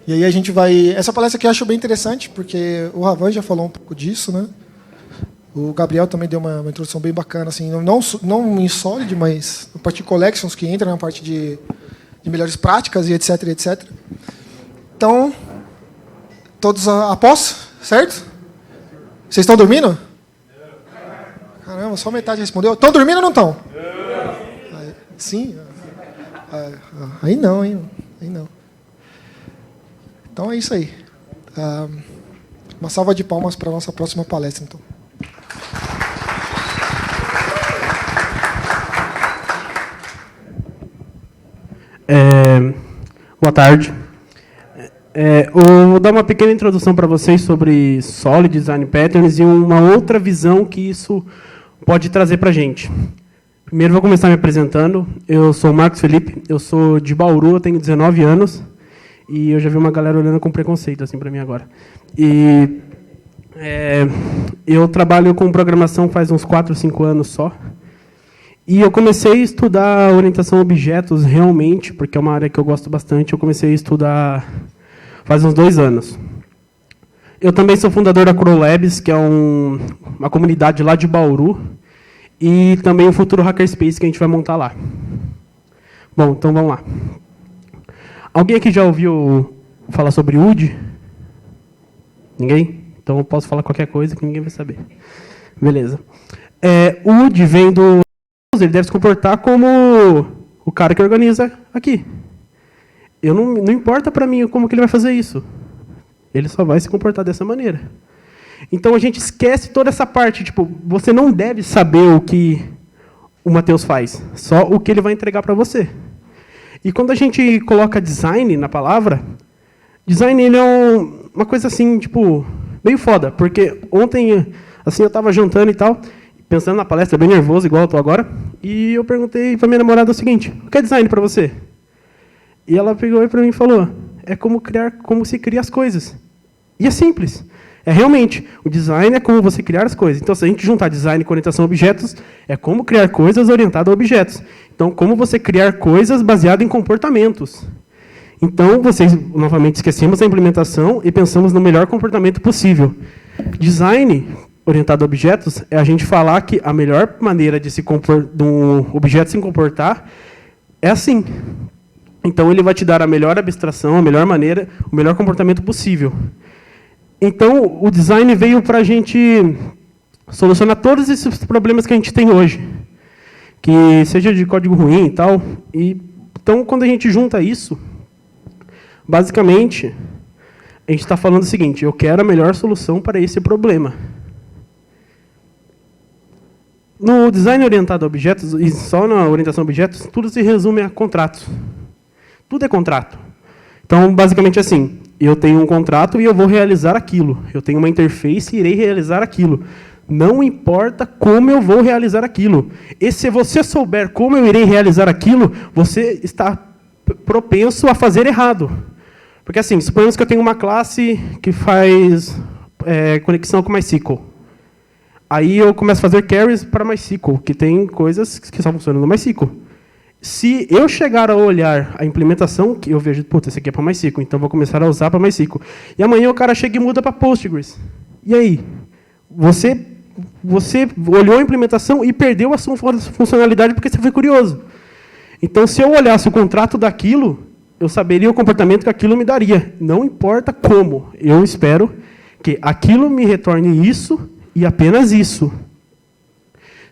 E aí a gente vai... Essa palestra aqui eu acho bem interessante, porque o Ravan já falou um pouco disso, né? O Gabriel também deu uma introdução bem bacana, assim, não em Solid, mas na parte de collections, que entra na parte de melhores práticas e etc, etc. Então, todos após, certo? Vocês estão dormindo? Caramba, só metade respondeu. Estão dormindo ou não estão? Sim. Aí não, hein? Aí não. Então é isso aí. Uma salva de palmas para a nossa próxima palestra, então. Boa tarde. Eu vou dar uma pequena introdução para vocês sobre Solid Design Patterns e uma outra visão que isso pode trazer para a gente. Primeiro, vou começar me apresentando. Eu sou o Marcos Felipe, eu sou de Bauru, eu tenho 19 anos e eu já vi uma galera olhando com preconceito assim para mim agora. Eu trabalho com programação faz uns 4 ou 5 anos só. E eu comecei a estudar orientação a objetos realmente, porque é uma área que eu gosto bastante. Eu comecei a estudar faz uns 2 anos. Eu também sou fundador da Crow Labs, que é uma comunidade lá de Bauru, e também o futuro Hackerspace que a gente vai montar lá. Bom, então vamos lá. Alguém aqui já ouviu falar sobre UD? Ninguém? Então eu posso falar qualquer coisa que ninguém vai saber. Beleza. O UD vem do... Ele deve se comportar como o cara que organiza aqui. Não importa para mim como que ele vai fazer isso. Ele só vai se comportar dessa maneira. Então a gente esquece toda essa parte. Tipo, você não deve saber o que o Matheus faz, só o que ele vai entregar para você. E quando a gente coloca design na palavra, design ele é uma coisa assim, tipo, meio foda, porque ontem assim eu estava jantando e tal, pensando na palestra, bem nervoso, igual eu estou agora, e eu perguntei para minha namorada o seguinte: o que é design para você? E ela pegou para mim e falou: é como se cria as coisas. E é simples. É realmente, o design é como você criar as coisas. Então, se a gente juntar design com orientação a objetos, é como criar coisas orientadas a objetos. Então, como você criar coisas baseadas em comportamentos. Então, vocês, novamente, esquecemos a implementação e pensamos no melhor comportamento possível. Design orientado a objetos é a gente falar que a melhor maneira de um objeto se comportar é assim. Então, ele vai te dar a melhor abstração, a melhor maneira, o melhor comportamento possível. Então, o design veio para a gente solucionar todos esses problemas que a gente tem hoje, que seja de código ruim e tal. Então, quando a gente junta isso, basicamente, a gente está falando o seguinte: eu quero a melhor solução para esse problema. No design orientado a objetos, e só na orientação a objetos, tudo se resume a contratos. Tudo é contrato. Então, basicamente assim, eu tenho um contrato e eu vou realizar aquilo. Eu tenho uma interface e irei realizar aquilo. Não importa como eu vou realizar aquilo. E se você souber como eu irei realizar aquilo, você está propenso a fazer errado. Porque assim, suponhamos que eu tenho uma classe que faz conexão com MySQL. Aí eu começo a fazer carries para MySQL, que tem coisas que só funcionam no MySQL. Se eu chegar a olhar a implementação, que eu vejo, puta, esse aqui é para MySQL, então vou começar a usar para MySQL. E amanhã o cara chega e muda para Postgres. E aí? Você olhou a implementação e perdeu a sua funcionalidade porque você foi curioso. Então, se eu olhasse o contrato daquilo, eu saberia o comportamento que aquilo me daria. Não importa como. Eu espero que aquilo me retorne isso e apenas isso.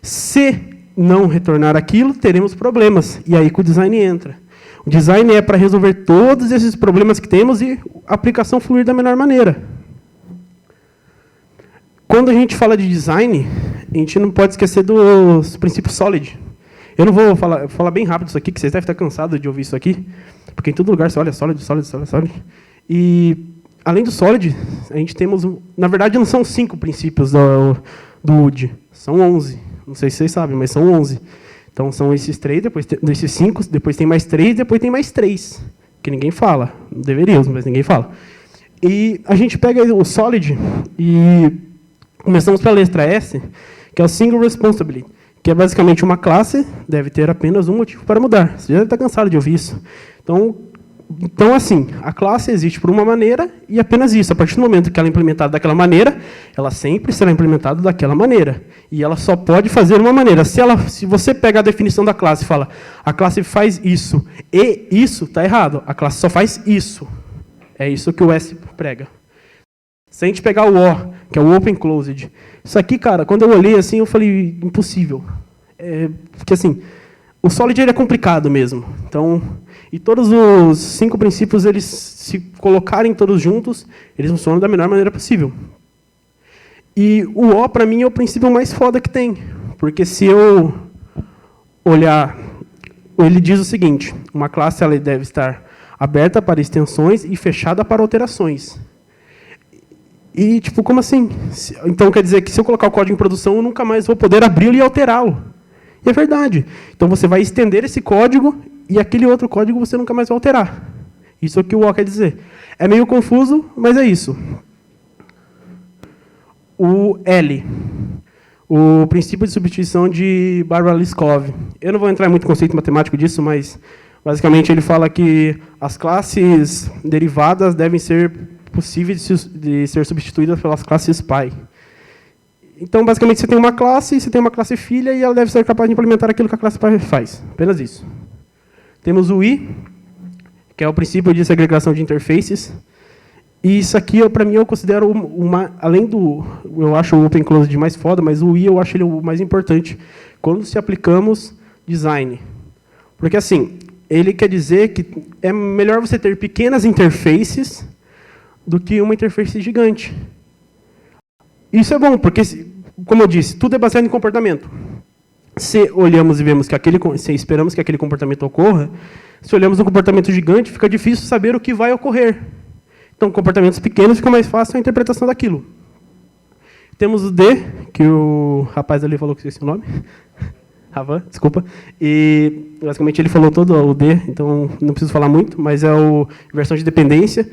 Se não retornar aquilo, teremos problemas. E aí que o design entra. O design é para resolver todos esses problemas que temos e a aplicação fluir da melhor maneira. Quando a gente fala de design, a gente não pode esquecer dos princípios Solid. Eu não vou falar bem rápido isso aqui, que vocês devem estar cansados de ouvir isso aqui, porque em todo lugar você olha Solid, Solid, Solid, Solid. E, além do Solid, a gente temos... Na verdade, não são 5 princípios do UD, são 11. Não sei se vocês sabem, mas são 11. Então, são esses 3, depois desses 5, depois tem mais 3, depois tem mais 3. Que ninguém fala. Deveríamos, mas ninguém fala. E a gente pega o Solid e começamos pela letra S, que é o Single Responsibility, que é basicamente uma classe deve ter apenas um motivo para mudar. Você já deve estar cansado de ouvir isso. Então, Então, assim, a classe existe por uma maneira e apenas isso. A partir do momento que ela é implementada daquela maneira, ela sempre será implementada daquela maneira. E ela só pode fazer uma maneira. Se você pega a definição da classe e fala, a classe faz isso e isso, está errado. A classe só faz isso. É isso que o S prega. Se a gente pegar o O, que é o Open Closed, isso aqui, cara, quando eu olhei assim, eu falei, impossível. Porque, assim, o Solid ele é complicado mesmo. Então, e todos os 5 princípios, eles, se colocarem todos juntos, eles funcionam da melhor maneira possível. E o O, para mim, é o princípio mais foda que tem. Porque se eu olhar, ele diz o seguinte, uma classe ela deve estar aberta para extensões e fechada para alterações. E, tipo, como assim? Então, quer dizer que se eu colocar o código em produção, eu nunca mais vou poder abri-lo e alterá-lo. E é verdade. Então, você vai estender esse código e aquele outro código você nunca mais vai alterar. Isso é o que o O quer dizer. É meio confuso, mas é isso. O L. O princípio de substituição de Barbara Liskov. Eu não vou entrar em muito conceito matemático disso, mas, basicamente, ele fala que as classes derivadas devem ser possíveis de ser substituídas pelas classes pai. Então, basicamente, você tem uma classe filha, e ela deve ser capaz de implementar aquilo que a classe pai faz. Apenas isso. Temos o I, que é o princípio de segregação de interfaces. E isso aqui, para mim, eu considero além do... Eu acho o Open Closed mais foda, mas o I eu acho ele o mais importante quando se aplicamos design. Porque, assim, ele quer dizer que é melhor você ter pequenas interfaces do que uma interface gigante. Isso é bom, porque, como eu disse, tudo é baseado em comportamento. Se olhamos e vemos que se esperamos que aquele comportamento ocorra, se olhamos um comportamento gigante, fica difícil saber o que vai ocorrer. Então, comportamentos pequenos fica mais fácil a interpretação daquilo. Temos o D, que o rapaz ali falou que esqueci o nome. Ravan, desculpa. E, basicamente, ele falou todo o D, então não preciso falar muito, mas é a versão de dependência.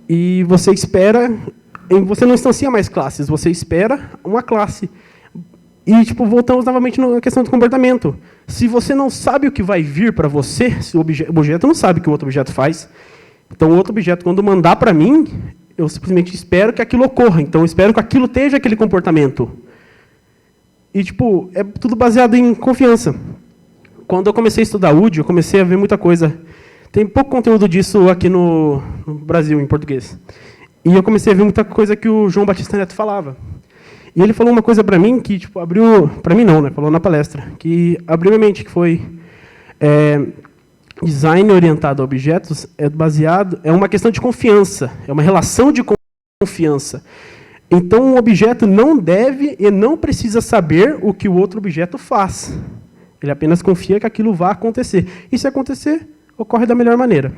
E você não instancia mais classes, você espera uma classe. E, tipo, voltamos novamente na questão do comportamento. Se você não sabe o que vai vir para você, se o objeto não sabe o que o outro objeto faz, então o outro objeto, quando mandar para mim, eu simplesmente espero que aquilo ocorra. Então, eu espero que aquilo esteja aquele comportamento. E, tipo, é tudo baseado em confiança. Quando eu comecei a estudar UD, eu comecei a ver muita coisa. Tem pouco conteúdo disso aqui no Brasil, em português. E eu comecei a ver muita coisa que o João Batista Neto falava. E ele falou uma coisa para mim que, tipo, abriu... Para mim não, né? Falou na palestra. Que abriu minha mente, que foi... design orientado a objetos é uma questão de confiança. É uma relação de confiança. Então, um objeto não deve e não precisa saber o que o outro objeto faz. Ele apenas confia que aquilo vai acontecer. E se acontecer, ocorre da melhor maneira.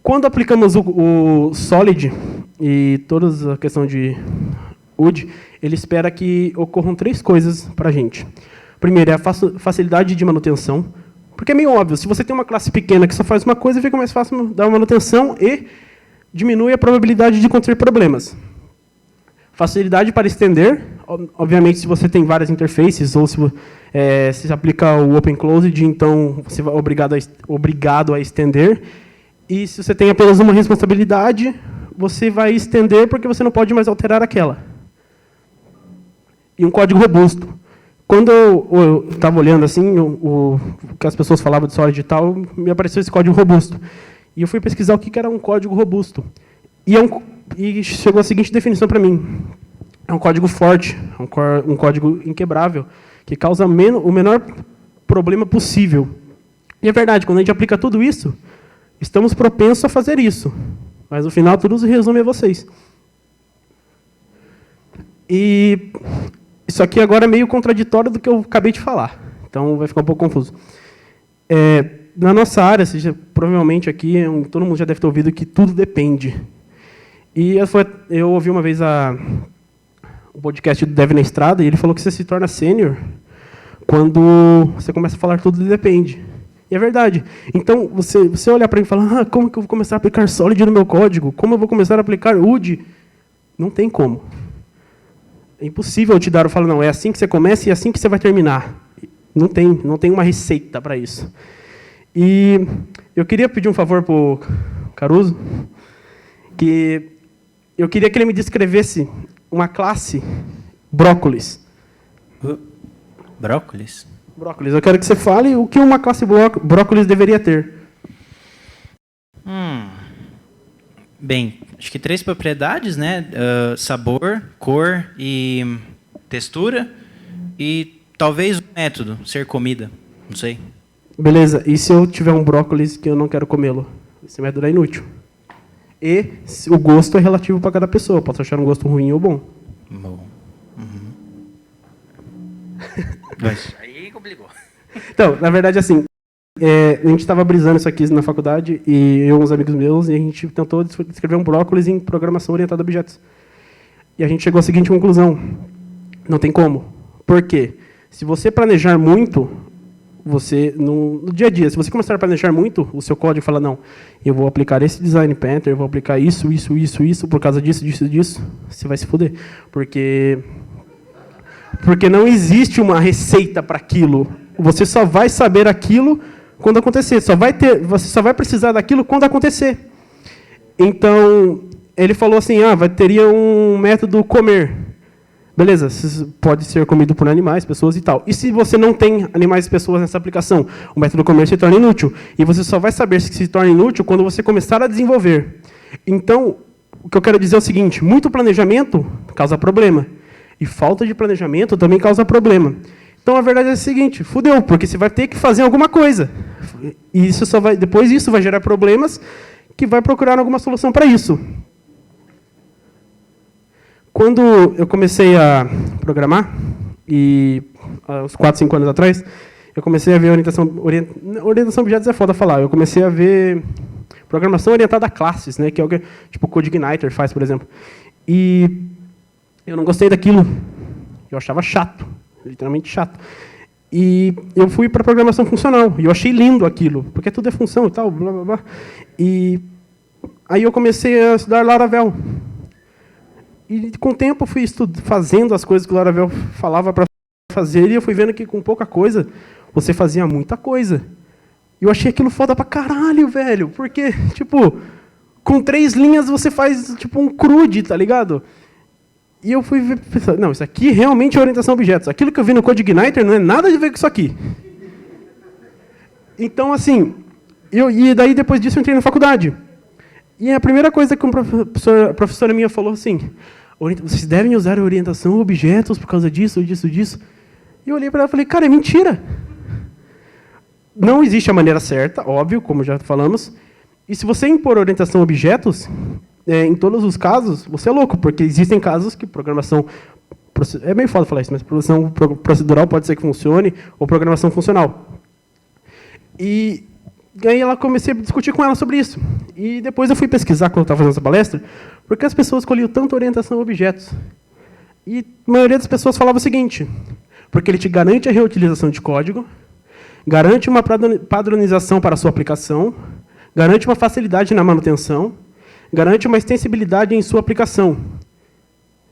Quando aplicamos o Solid e toda a questão de UD, ele espera que ocorram 3 coisas para a gente. Primeiro, é a facilidade de manutenção, porque é meio óbvio, se você tem uma classe pequena que só faz uma coisa, fica mais fácil dar uma manutenção e diminui a probabilidade de acontecer problemas. Facilidade para estender, obviamente, se você tem várias interfaces, ou se aplica o Open Closed, então você vai obrigado a estender. E se você tem apenas uma responsabilidade, você vai estender porque você não pode mais alterar aquela. E um código robusto. Quando eu estava olhando assim, o que as pessoas falavam de Solid e tal, me apareceu esse código robusto. E eu fui pesquisar o que era um código robusto. E chegou a seguinte definição para mim. É um código forte, um código inquebrável, que causa o menor problema possível. E é verdade, quando a gente aplica tudo isso, estamos propensos a fazer isso. Mas, no final, tudo se resume a vocês. E isso aqui agora é meio contraditório do que eu acabei de falar. Então, vai ficar um pouco confuso. Na nossa área, provavelmente aqui, todo mundo já deve ter ouvido que tudo depende. E eu ouvi uma vez o podcast do Dev na Estrada, e ele falou que você se torna sênior quando você começa a falar tudo depende. E é verdade. Então, você olhar para mim e falar, como que eu vou começar a aplicar Solid no meu código? Como eu vou começar a aplicar UD? Não tem como. É impossível eu te dar, eu falo, não, é assim que você começa e é assim que você vai terminar. Não tem uma receita para isso. E eu queria pedir um favor para o Caruso, que eu queria que ele me descrevesse uma classe brócolis. Brócolis? Brócolis. Eu quero que você fale o que uma classe brócolis deveria ter. Bem, acho que 3 propriedades, né? Sabor, cor e textura. E talvez o método, ser comida. Não sei. Beleza. E se eu tiver um brócolis que eu não quero comê-lo? Esse método é inútil. E o gosto é relativo para cada pessoa. Eu posso achar um gosto ruim ou bom. Bom. Aí complicou. Então, na verdade, assim, a gente estava brisando isso aqui na faculdade, e eu e uns amigos meus, e a gente tentou escrever um brócolis em programação orientada a objetos. E a gente chegou à seguinte conclusão: não tem como. Por quê? Se você planejar muito, você, no dia a dia, se você começar a planejar muito, o seu código fala, não, eu vou aplicar esse design pattern, eu vou aplicar isso, por causa disso, você vai se foder. Porque não existe uma receita para aquilo. Você só vai saber aquilo quando acontecer. Você só vai precisar daquilo quando acontecer. Então, ele falou assim, teria um método comer. Beleza, pode ser comido por animais, pessoas e tal. E se você não tem animais e pessoas nessa aplicação? O método comer se torna inútil. E você só vai saber se se torna inútil quando você começar a desenvolver. Então, o que eu quero dizer é o seguinte, muito planejamento causa problema. E falta de planejamento também causa problema. Então, a verdade é a seguinte, fudeu, porque você vai ter que fazer alguma coisa. E depois isso vai gerar problemas que vai procurar alguma solução para isso. Quando eu comecei a programar, e uns 4, 5 anos atrás, eu comecei a ver orientação a objetos é foda falar, eu comecei a ver programação orientada a classes, né, que é o que tipo o CodeIgniter faz, por exemplo. E eu não gostei daquilo, eu achava chato, literalmente chato. E eu fui para programação funcional, e eu achei lindo aquilo, porque tudo é função e tal, blá, blá, blá. E aí eu comecei a estudar Laravel. E com o tempo eu fui fazendo as coisas que o Laravel falava para fazer, e eu fui vendo que com pouca coisa, você fazia muita coisa. E eu achei aquilo foda pra caralho, velho, porque, tipo, com 3 linhas você faz, tipo, um CRUD, tá ligado? E eu fui pensar, não, isso aqui realmente é orientação a objetos. Aquilo que eu vi no CodeIgniter não é nada a ver com isso aqui. Então, assim, e daí depois disso eu entrei na faculdade. E a primeira coisa que a professora minha falou assim, vocês devem usar a orientação a objetos por causa disso, disso, disso. E eu olhei para ela e falei, cara, é mentira. Não existe a maneira certa, óbvio, como já falamos. E se você impor orientação a objetos, em todos os casos, você é louco, porque existem casos que programação... É meio foda falar isso, mas programação procedural pode ser que funcione, ou programação funcional. E aí comecei a discutir com ela sobre isso. E depois eu fui pesquisar, quando eu estava fazendo essa palestra, porque as pessoas escolhiam tanto orientação a objetos. E a maioria das pessoas falava o seguinte, porque ele te garante a reutilização de código, garante uma padronização para a sua aplicação, garante uma facilidade na manutenção, garante uma extensibilidade em sua aplicação.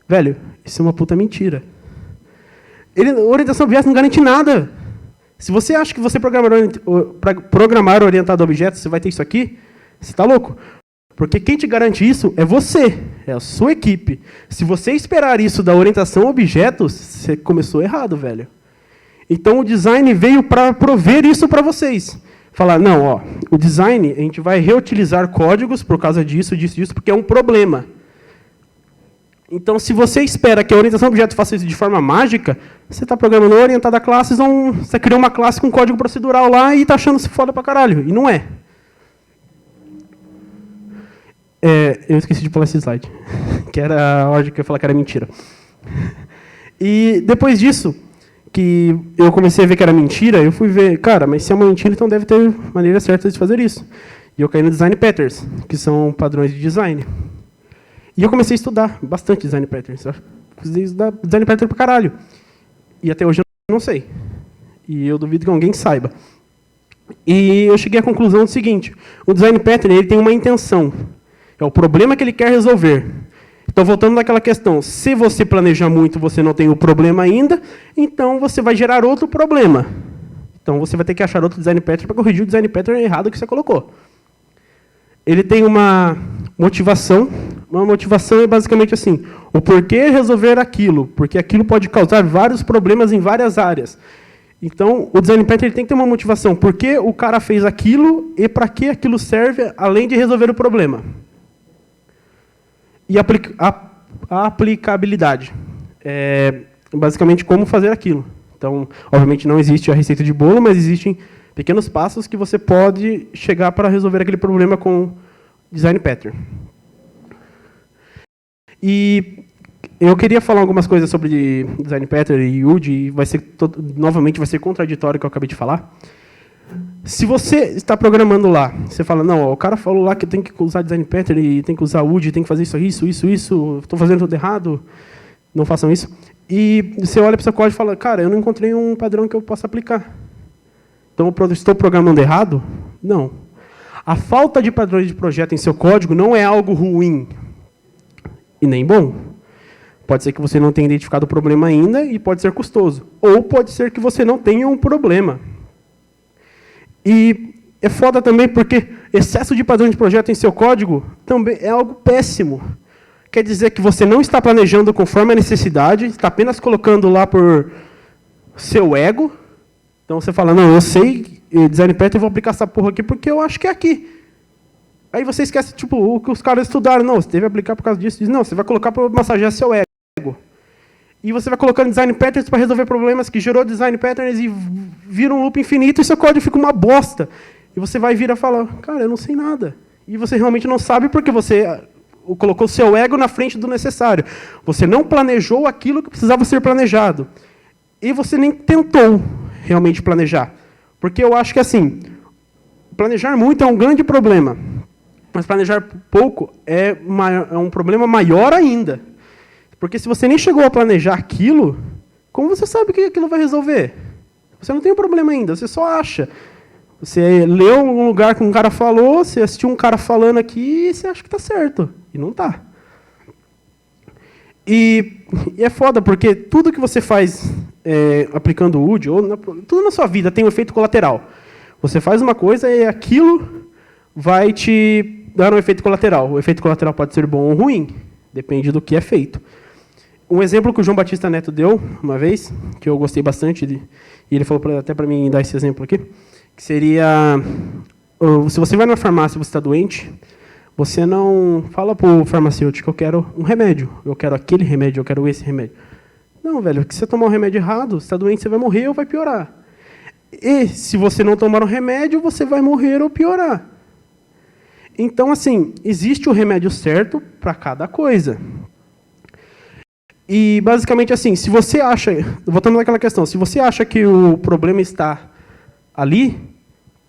Velho, isso é uma puta mentira. Orientação a objetos não garante nada. Se você acha que você programar orientado a objetos, você vai ter isso aqui, você está louco. Porque quem te garante isso é você, é a sua equipe. Se você esperar isso da orientação a objetos, você começou errado, velho. Então o design veio para prover isso para vocês. Falar, não, ó, o design, a gente vai reutilizar códigos por causa disso, disso, disso, porque é um problema. Então, se você espera que a orientação a objetos faça isso de forma mágica, você está programando orientado a classes, você criou uma classe com código procedural lá e está achando-se foda pra caralho. E não é. Eu esqueci de pular esse slide, que era a ordem que eu ia falar que era mentira. E depois disso, que eu comecei a ver que era mentira, eu fui ver, cara, mas se é uma mentira, então deve ter maneira certa de fazer isso. E eu caí no Design Patterns, que são padrões de design. E eu comecei a estudar bastante Design Patterns. Comecei a estudar Design Pattern pra caralho. E até hoje eu não sei. E eu duvido que alguém saiba. E eu cheguei à conclusão do seguinte, o Design Pattern ele tem uma intenção. É o problema que ele quer resolver. Então, voltando naquela questão, se você planejar muito, você não tem o problema ainda, então você vai gerar outro problema. Então, você vai ter que achar outro design pattern para corrigir o design pattern errado que você colocou. Ele tem uma motivação. Uma motivação é basicamente assim, o porquê resolver aquilo, porque aquilo pode causar vários problemas em várias áreas. Então, o design pattern ele tem que ter uma motivação. Por que o cara fez aquilo e para que aquilo serve, além de resolver o problema? E a aplicabilidade. Basicamente, como fazer aquilo. Então, obviamente, não existe a receita de bolo, mas existem pequenos passos que você pode chegar para resolver aquele problema com design pattern. E eu queria falar algumas coisas sobre design pattern e UD, e novamente vai ser contraditório o que eu acabei de falar. Se você está programando lá, você fala, não, o cara falou lá que tem que usar design pattern e tem que usar UD, tem que fazer isso, estou fazendo tudo errado, não façam isso. E você olha para o seu código e fala, cara, eu não encontrei um padrão que eu possa aplicar. Então, eu estou programando errado? Não. A falta de padrões de projeto em seu código não é algo ruim e nem bom. Pode ser que você não tenha identificado o problema ainda e pode ser custoso. Ou pode ser que você não tenha um problema. E é foda também porque excesso de padrão de projeto em seu código também é algo péssimo. Quer dizer que você não está planejando conforme a necessidade, está apenas colocando lá por seu ego. Então você fala, não, eu sei design pattern, eu vou aplicar essa porra aqui porque eu acho que é aqui. Aí você esquece, tipo, o que os caras estudaram. Não, você deve aplicar por causa disso. Diz, não, você vai colocar para massagear seu ego. E você vai colocando design patterns para resolver problemas que gerou design patterns e vira um loop infinito e seu código fica uma bosta. E você vai vir a falar, cara, eu não sei nada. E você realmente não sabe porque você colocou seu ego na frente do necessário. Você não planejou aquilo que precisava ser planejado. E você nem tentou realmente planejar. Porque eu acho que, assim, planejar muito é um grande problema. Mas planejar pouco é um problema maior ainda. Porque se você nem chegou a planejar aquilo, como você sabe que aquilo vai resolver? Você não tem um problema ainda, você só acha. Você leu um lugar que um cara falou, você assistiu um cara falando aqui e você acha que está certo. E não está. E é foda, porque tudo que você faz aplicando o UD, tudo na sua vida tem um efeito colateral. Você faz uma coisa e aquilo vai te dar um efeito colateral. O efeito colateral pode ser bom ou ruim, depende do que é feito. Um exemplo que o João Batista Neto deu uma vez, que eu gostei bastante, e ele falou até para mim dar esse exemplo aqui, que seria, se você vai na farmácia e você está doente, você não fala para o farmacêutico, eu quero um remédio, eu quero aquele remédio, eu quero esse remédio. Não, velho, porque se você tomar um remédio errado, você está doente, você vai morrer ou vai piorar. E se você não tomar um remédio, você vai morrer ou piorar. Então, assim, existe o remédio certo para cada coisa. E, basicamente, assim, se você acha, voltando naquela questão, se você acha que o problema está ali,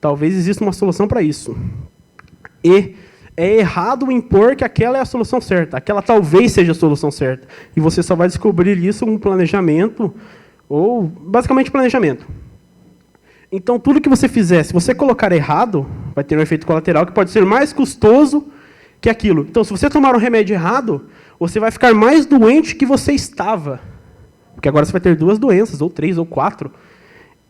talvez exista uma solução para isso. E é errado impor que aquela é a solução certa, aquela talvez seja a solução certa. E você só vai descobrir isso com planejamento, ou, basicamente, planejamento. Então, tudo que você fizer, se você colocar errado, vai ter um efeito colateral que pode ser mais custoso que aquilo. Então, se você tomar um remédio errado, você vai ficar mais doente que você estava. Porque agora você vai ter 2 doenças, ou 3, ou 4.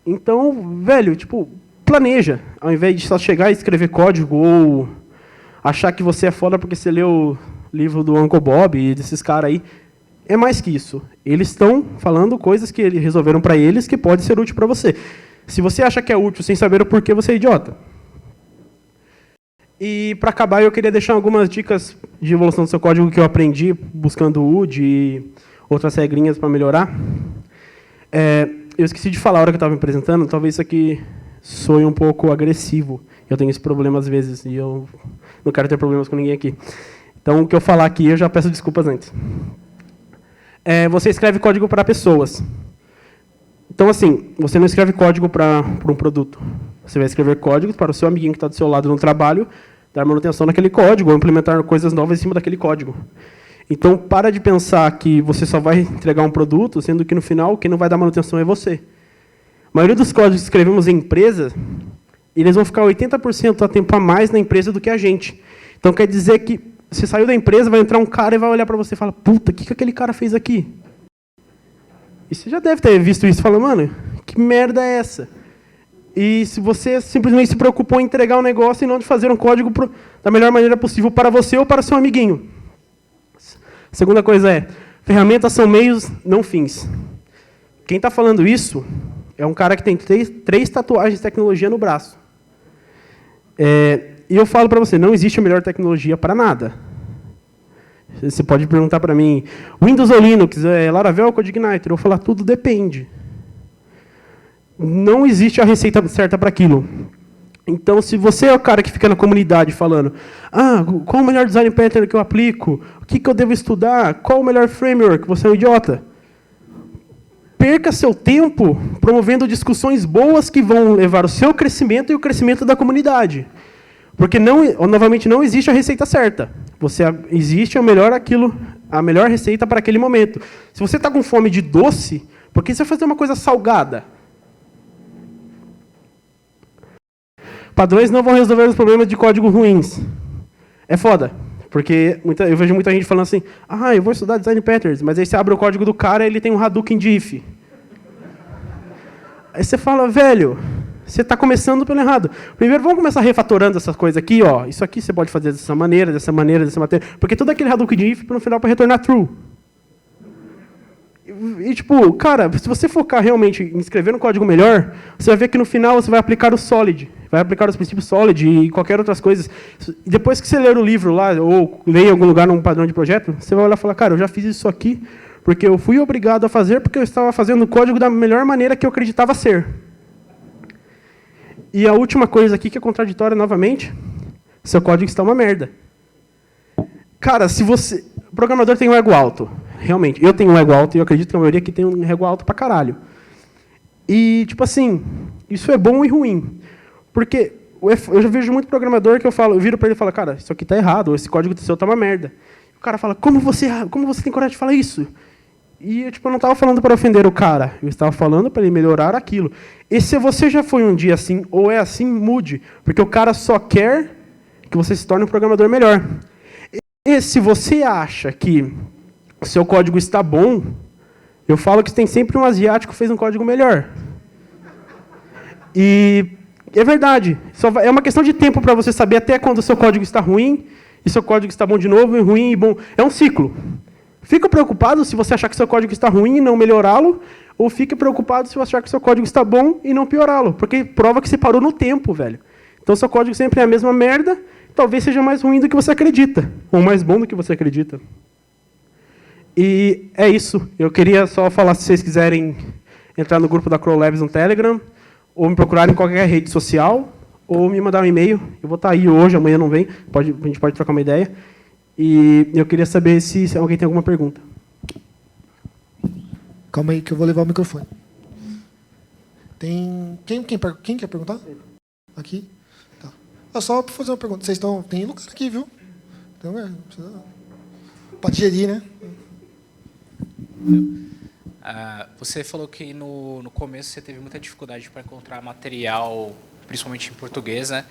Então, velho, tipo, planeja. Ao invés de só chegar e escrever código, ou achar que você é foda porque você leu o livro do Uncle Bob e desses caras aí. É mais que isso. Eles estão falando coisas que eles resolveram para eles que pode ser útil para você. Se você acha que é útil sem saber o porquê, você é idiota. E, para acabar, eu queria deixar algumas dicas de evolução do seu código que eu aprendi buscando o UD e outras regrinhas para melhorar. Eu esqueci de falar a hora que eu estava me apresentando, talvez isso aqui soe um pouco agressivo. Eu tenho esse problema às vezes e eu não quero ter problemas com ninguém aqui. Então, o que eu falar aqui, eu já peço desculpas antes. Você escreve código para pessoas. Então, assim, você não escreve código para um produto. Você vai escrever códigos para o seu amiguinho que está do seu lado no trabalho, dar manutenção naquele código, ou implementar coisas novas em cima daquele código. Então, para de pensar que você só vai entregar um produto, sendo que, no final, quem não vai dar manutenção é você. A maioria dos códigos que escrevemos em empresas, eles vão ficar 80% a tempo a mais na empresa do que a gente. Então, quer dizer que você saiu da empresa, vai entrar um cara e vai olhar para você e falar, puta, o que aquele cara fez aqui? E você já deve ter visto isso e fala, mano, que merda é essa? E se você simplesmente se preocupou em entregar um negócio e não de fazer um código da melhor maneira possível para você ou para seu amiguinho. Segunda coisa é, ferramentas são meios, não fins. Quem está falando isso é um cara que tem três tatuagens de tecnologia no braço. E eu falo para você, não existe a melhor tecnologia para nada. Você pode perguntar para mim, Windows ou Linux, Laravel ou CodeIgniter? Eu vou falar, tudo depende. Não existe a receita certa para aquilo. Então, se você é o cara que fica na comunidade falando, qual o melhor design pattern que eu aplico? O que eu devo estudar? Qual o melhor framework? Você é um idiota. Perca seu tempo promovendo discussões boas que vão levar o seu crescimento e o crescimento da comunidade. Porque, novamente, não existe a receita certa. Existe a melhor receita para aquele momento. Se você está com fome de doce, por que você vai fazer uma coisa salgada? Padrões não vão resolver os problemas de código ruins. É foda. Porque eu vejo muita gente falando assim, eu vou estudar design patterns, mas aí você abre o código do cara e ele tem um Hadouken de if. Aí você fala, velho, você está começando pelo errado. Primeiro, vamos começar refatorando essas coisas aqui. Isso aqui você pode fazer dessa maneira, dessa maneira, dessa maneira. Porque todo aquele Hadouken de if, no final, para retornar true. E, tipo, cara, se você focar realmente em escrever um código melhor, você vai ver que no final você vai aplicar o Solid. Vai aplicar os princípios Solid e qualquer outras coisas. E depois que você ler o livro lá, ou ler em algum lugar num padrão de projeto, você vai olhar e falar, cara, eu já fiz isso aqui porque eu fui obrigado a fazer porque eu estava fazendo o código da melhor maneira que eu acreditava ser. E a última coisa aqui, que é contraditória novamente, seu código está uma merda. Cara, se você... O programador tem um ego alto. Realmente, eu tenho um ego alto e eu acredito que a maioria aqui tem um ego alto pra caralho. E, tipo assim, isso é bom e ruim. Porque eu já vejo muito programador que eu viro para ele e falo, cara, isso aqui está errado, ou esse código seu está uma merda. O cara fala, como você tem coragem de falar isso? E eu não estava falando para ofender o cara, eu estava falando para ele melhorar aquilo. E se você já foi um dia assim, ou é assim, mude. Porque o cara só quer que você se torne um programador melhor. E se você acha que o seu código está bom, eu falo que tem sempre um asiático que fez um código melhor. E é verdade. É uma questão de tempo para você saber até quando o seu código está ruim, e seu código está bom de novo, e ruim e bom. É um ciclo. Fica preocupado se você achar que seu código está ruim e não melhorá-lo, ou fique preocupado se você achar que seu código está bom e não piorá-lo, porque prova que você parou no tempo, velho. Então, seu código sempre é a mesma merda, talvez seja mais ruim do que você acredita, ou mais bom do que você acredita. E é isso. Eu queria só falar, se vocês quiserem entrar no grupo da Crow Labs no Telegram, ou me procurar em qualquer rede social, ou me mandar um e-mail. Eu vou estar aí hoje, amanhã não vem, a gente pode trocar uma ideia. E eu queria saber se alguém tem alguma pergunta. Calma aí, que eu vou levar o microfone. Quem quer perguntar? Aqui? Tá. Só para fazer uma pergunta. Tem lugar aqui, viu? Então, para digerir, né? Você falou que no começo você teve muita dificuldade para encontrar material, principalmente em português, né?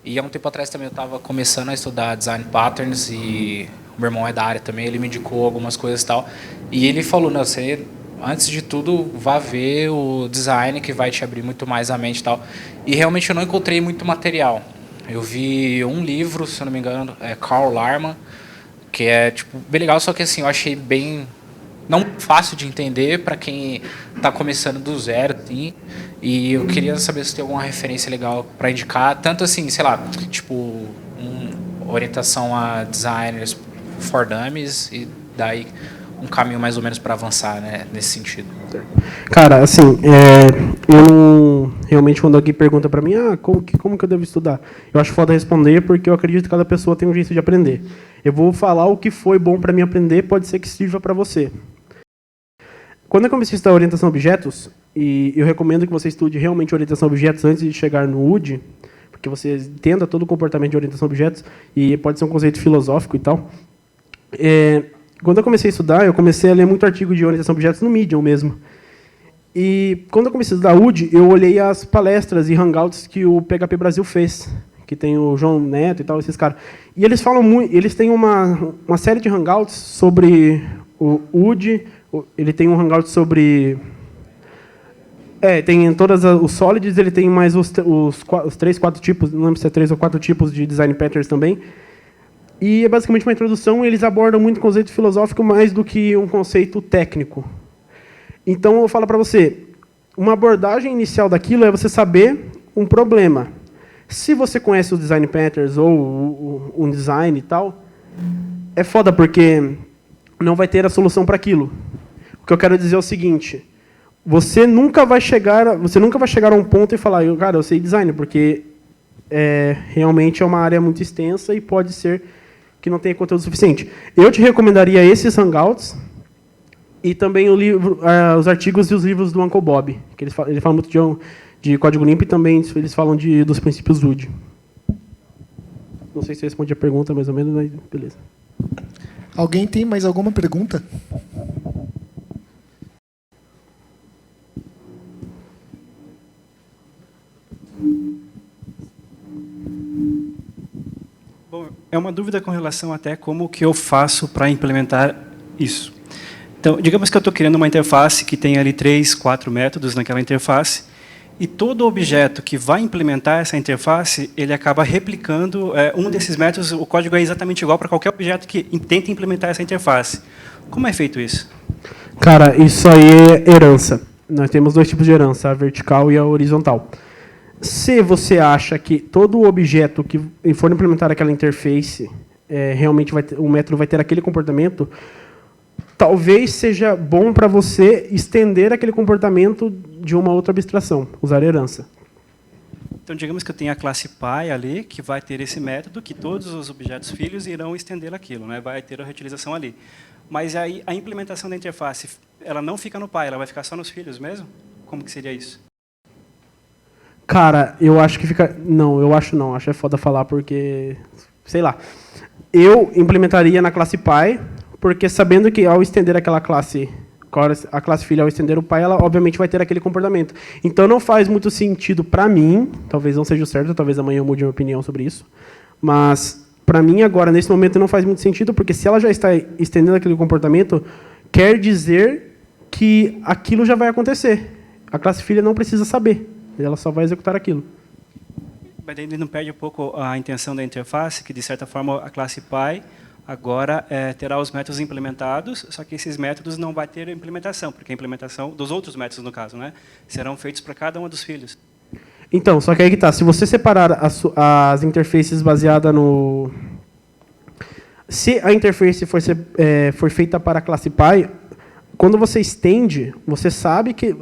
E há um tempo atrás também eu estava começando a estudar design patterns e o meu irmão é da área também, ele me indicou algumas coisas e tal. E ele falou, não, você, antes de tudo, vá ver o design que vai te abrir muito mais a mente e tal. E realmente eu não encontrei muito material. Eu vi um livro, se eu não me engano, Carl Larman, que é bem legal, só que assim, eu achei bem... não fácil de entender para quem está começando do zero, assim. E eu queria saber se tem alguma referência legal para indicar, tanto assim, sei lá, orientação a designers for dummies e daí um caminho mais ou menos para avançar, né, nesse sentido. Cara, assim, eu realmente quando alguém pergunta para mim, como que eu devo estudar? Eu acho foda responder porque eu acredito que cada pessoa tem um jeito de aprender. Eu vou falar o que foi bom para mim aprender, pode ser que sirva para você. Quando eu comecei a estudar orientação a objetos, e eu recomendo que você estude realmente orientação a objetos antes de chegar no UD, porque você entenda todo o comportamento de orientação a objetos, e pode ser um conceito filosófico e tal. Quando eu comecei a estudar, eu comecei a ler muito artigo de orientação a objetos no Medium mesmo. E quando eu comecei a estudar UD, eu olhei as palestras e hangouts que o PHP Brasil fez, que tem o João Neto e tal, esses caras. E eles falam muito, eles têm uma série de hangouts sobre o UD. Ele tem um hangout sobre Tem em todas os Solids, ele tem mais os 3, 4 tipos, não lembro se é 3 ou 4 tipos de design patterns também. E é basicamente uma introdução, e eles abordam muito conceito filosófico mais do que um conceito técnico. Então, eu falo para você, uma abordagem inicial daquilo é você saber um problema. Se você conhece os design patterns ou um design e tal, é foda, porque não vai ter a solução para aquilo. O que eu quero dizer é o seguinte: você nunca vai chegar a um ponto e falar, cara, eu sei design, porque realmente é uma área muito extensa e pode ser que não tenha conteúdo suficiente. Eu te recomendaria esses Hangouts e também o livro, os artigos e os livros do Uncle Bob, que ele fala muito de código limpo, e também eles falam dos princípios WUD. Não sei se eu respondi a pergunta mais ou menos, mas beleza. Alguém tem mais alguma pergunta? Bom, é uma dúvida com relação até como que eu faço para implementar isso. Então, digamos que eu estou criando uma interface que tem ali 3, 4 métodos naquela interface, e todo objeto que vai implementar essa interface, ele acaba replicando um desses métodos. O código é exatamente igual para qualquer objeto que tenta implementar essa interface. Como é feito isso? Cara, isso aí é herança. Nós temos 2 tipos de herança, a vertical e a horizontal. Se você acha que todo objeto que for implementar aquela interface, realmente o método vai ter aquele comportamento, talvez seja bom para você estender aquele comportamento de uma outra abstração, usar herança. Então, digamos que eu tenho a classe Pi ali, que vai ter esse método, que todos os objetos filhos irão estender aquilo, né? Vai ter a reutilização ali. Mas aí a implementação da interface, ela não fica no Pi, ela vai ficar só nos filhos mesmo? Como que seria isso? Cara, eu acho que fica... Não, eu acho não. Acho foda falar porque... Sei lá. Eu implementaria na classe Pi, porque sabendo que ao estender aquela classe... A classe filha, ao estender o Pi, ela obviamente vai ter aquele comportamento. Então não faz muito sentido para mim, talvez não seja o certo, talvez amanhã eu mude minha opinião sobre isso, mas para mim agora, nesse momento, não faz muito sentido, porque se ela já está estendendo aquele comportamento, quer dizer que aquilo já vai acontecer. A classe filha não precisa saber. Ela só vai executar aquilo. Mas ele não perde um pouco a intenção da interface, que, de certa forma, a classe Pi agora terá os métodos implementados, só que esses métodos não vai ter implementação, porque a implementação dos outros métodos, no caso, né, serão feitos para cada um dos filhos. Então, só que aí que está. Se você separar as interfaces baseadas no... Se a interface for feita para a classe Pi, quando você estende, você sabe que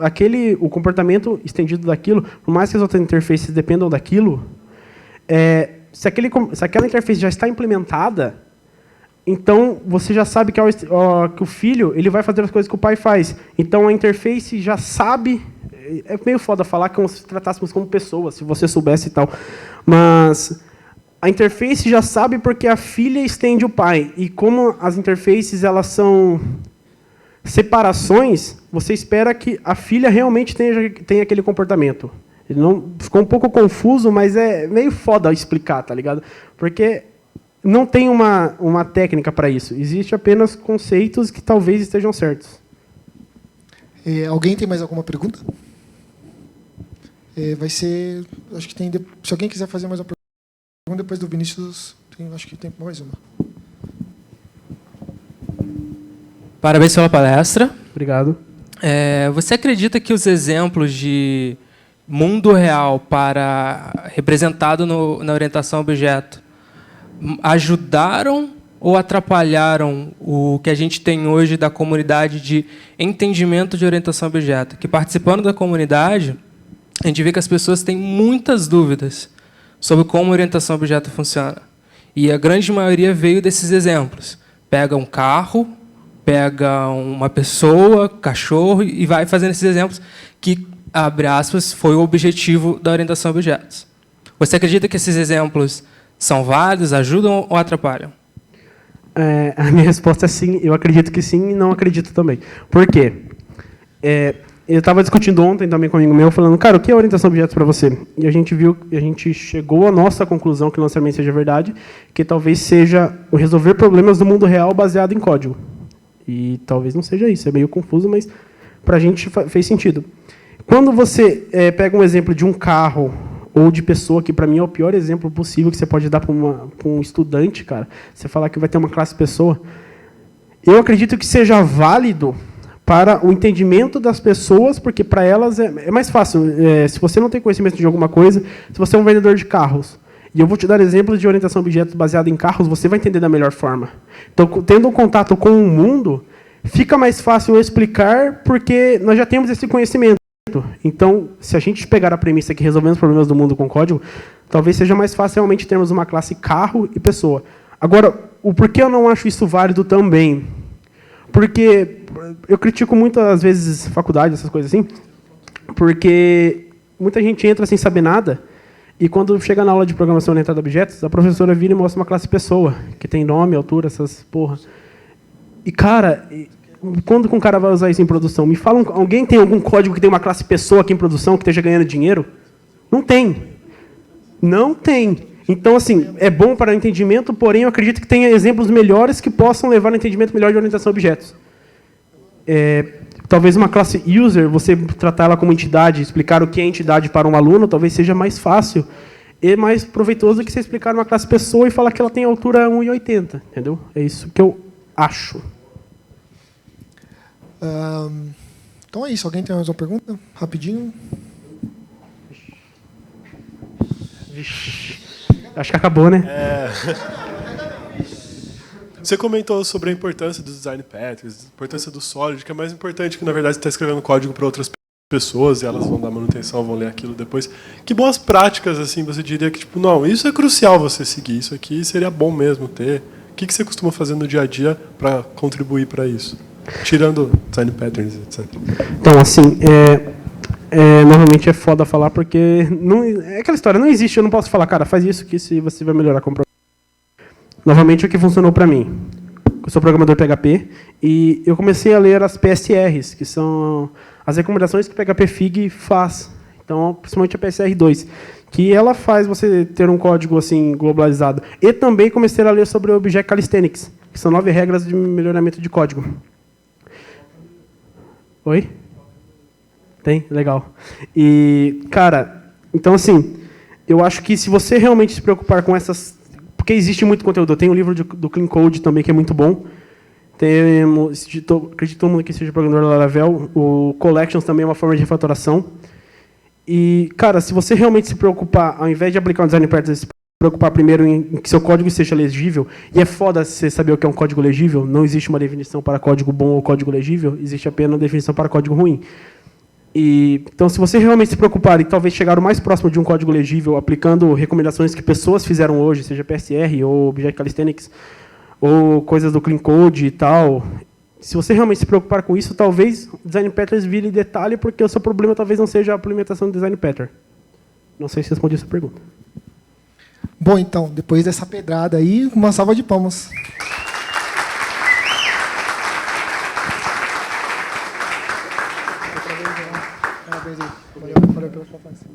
o comportamento estendido daquilo, por mais que as outras interfaces dependam daquilo, se aquela interface já está implementada, então você já sabe que o filho ele vai fazer as coisas que o pai faz. Então a interface já sabe. É meio foda falar como se tratássemos como pessoas, se você soubesse e tal. Mas a interface já sabe porque a filha estende o pai. E como as interfaces elas são separações, você espera que a filha realmente tenha aquele comportamento. Ele não ficou um pouco confuso, mas é meio foda explicar, tá ligado? Porque não tem uma técnica para isso. Existe apenas conceitos que talvez estejam certos. Alguém tem mais alguma pergunta? Vai ser... Acho que tem... Se alguém quiser fazer mais uma pergunta, depois do Vinícius, acho que tem mais uma. Parabéns pela palestra. Obrigado. Você acredita que os exemplos de mundo real representado na orientação a objeto ajudaram ou atrapalharam o que a gente tem hoje da comunidade de entendimento de orientação a objeto? Que participando da comunidade, a gente vê que as pessoas têm muitas dúvidas sobre como a orientação a objeto funciona. E a grande maioria veio desses exemplos. Pega um carro, pega uma pessoa, cachorro, e vai fazendo esses exemplos que, abre aspas, foi o objetivo da orientação a objetos. Você acredita que esses exemplos são válidos, ajudam ou atrapalham? A minha resposta é sim. Eu acredito que sim e não acredito também. Por quê? Eu estava discutindo ontem também com um amigo meu, falando, cara, o que é orientação a objetos para você? E a gente chegou à nossa conclusão, que o lançamento seja verdade, que talvez seja o resolver problemas do mundo real baseado em código. E talvez não seja isso, é meio confuso, mas para a gente fez sentido. Quando você pega um exemplo de um carro ou de pessoa, que para mim é o pior exemplo possível que você pode dar para um estudante, cara, você falar que vai ter uma classe pessoa, eu acredito que seja válido para o entendimento das pessoas, porque para elas é mais fácil. Se você não tem conhecimento de alguma coisa, se você é um vendedor de carros, e eu vou te dar exemplos de orientação a objetos baseado em carros, você vai entender da melhor forma. Então, tendo um contato com o mundo, fica mais fácil eu explicar, porque nós já temos esse conhecimento. Então, se a gente pegar a premissa que resolvemos os problemas do mundo com código, talvez seja mais fácil realmente termos uma classe carro e pessoa. Agora, o porquê eu não acho isso válido também? Porque eu critico muito, às vezes, faculdade, essas coisas assim, porque muita gente entra sem saber nada, e quando chega na aula de programação orientada a objetos, a professora vira e mostra uma classe pessoa, que tem nome, altura, essas porra. E, cara, quando que um cara vai usar isso em produção? Me fala, alguém tem algum código que tem uma classe pessoa aqui em produção que esteja ganhando dinheiro? Não tem. Não tem. Então, assim, é bom para o entendimento, porém, eu acredito que tenha exemplos melhores que possam levar ao entendimento melhor de orientação a objetos. Talvez uma classe user, você tratar ela como entidade, explicar o que é entidade para um aluno, talvez seja mais fácil e mais proveitoso do que você explicar uma classe pessoa e falar que ela tem altura 1,80, entendeu? É isso que eu acho. Então é isso. Alguém tem mais uma pergunta? Rapidinho. Vixe. Acho que acabou, né? Você comentou sobre a importância dos design patterns, a importância do Solid, que é mais importante que, na verdade, você está escrevendo código para outras pessoas e elas vão dar manutenção, vão ler aquilo depois. Que boas práticas, assim, você diria que, tipo, não, isso é crucial você seguir, isso aqui seria bom mesmo ter. O que você costuma fazer no dia a dia para contribuir para isso? Tirando design patterns, etc. Então, assim, normalmente é foda falar, porque não, é aquela história, não existe, eu não posso falar, cara, faz isso que se você vai melhorar com o programa. Novamente, o que funcionou para mim. Eu sou programador PHP, e eu comecei a ler as PSRs, que são as recomendações que o PHP Fig faz. Então, principalmente a PSR 2, que ela faz você ter um código assim globalizado. E também comecei a ler sobre o Object Calisthenics, que são 9 regras de melhoramento de código. Oi? Tem? Legal. E, cara, então assim, eu acho que se você realmente se preocupar com essas... Porque existe muito conteúdo. Eu tenho um livro do Clean Code também, que é muito bom. Temos, acredito que todo mundo que seja programador da Laravel. O Collections também é uma forma de refatoração. E, cara, se você realmente se preocupar, ao invés de aplicar um design pattern, se preocupar primeiro em que seu código seja legível, e é foda você saber o que é um código legível, não existe uma definição para código bom ou código legível, existe apenas uma definição para código ruim. Então, se você realmente se preocupar e talvez chegar o mais próximo de um código legível, aplicando recomendações que pessoas fizeram hoje, seja PSR ou Object Calisthenics, ou coisas do Clean Code e tal, se você realmente se preocupar com isso, talvez o Design Patterns vire detalhe, porque o seu problema talvez não seja a implementação do Design Pattern. Não sei se respondi essa pergunta. Bom, então, depois dessa pedrada aí, uma salva de palmas. Parabéns aí. Valeu pela sua face.